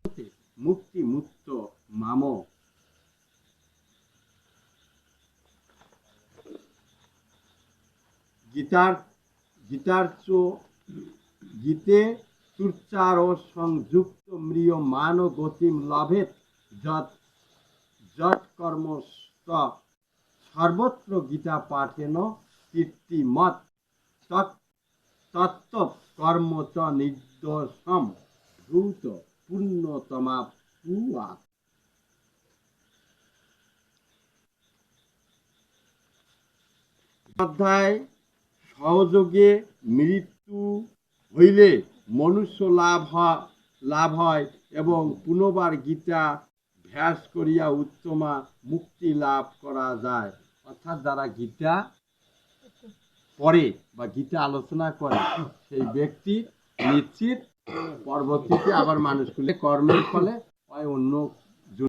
মুক্তি মুক্ত মাম। গীতে চুর্চার ও সংযুক্ত ম্রিয়মান গতিম লভেত যৎ কর্ম সর্বত্র গীতা পাঠেন কীর্তিমৎ তত্ত্ব কর্ম চ নির্দোষম ভূত পুণ্যতমা পুয়াৎ। অধ্যায় সহযোগে মৃত্যু হইলে মনুষ্য লাভ হয় এবং পুনবার গীতা ভ্যাস করিয়া উত্তমা মুক্তি লাভ করা যায়। অর্থাৎ যারা গীতা পড়ে বা গীতা আলোচনা করে সেই ব্যক্তি নিশ্চিত পরবর্তীতে আবার মানুষগুলি কর্মের ফলে অন্য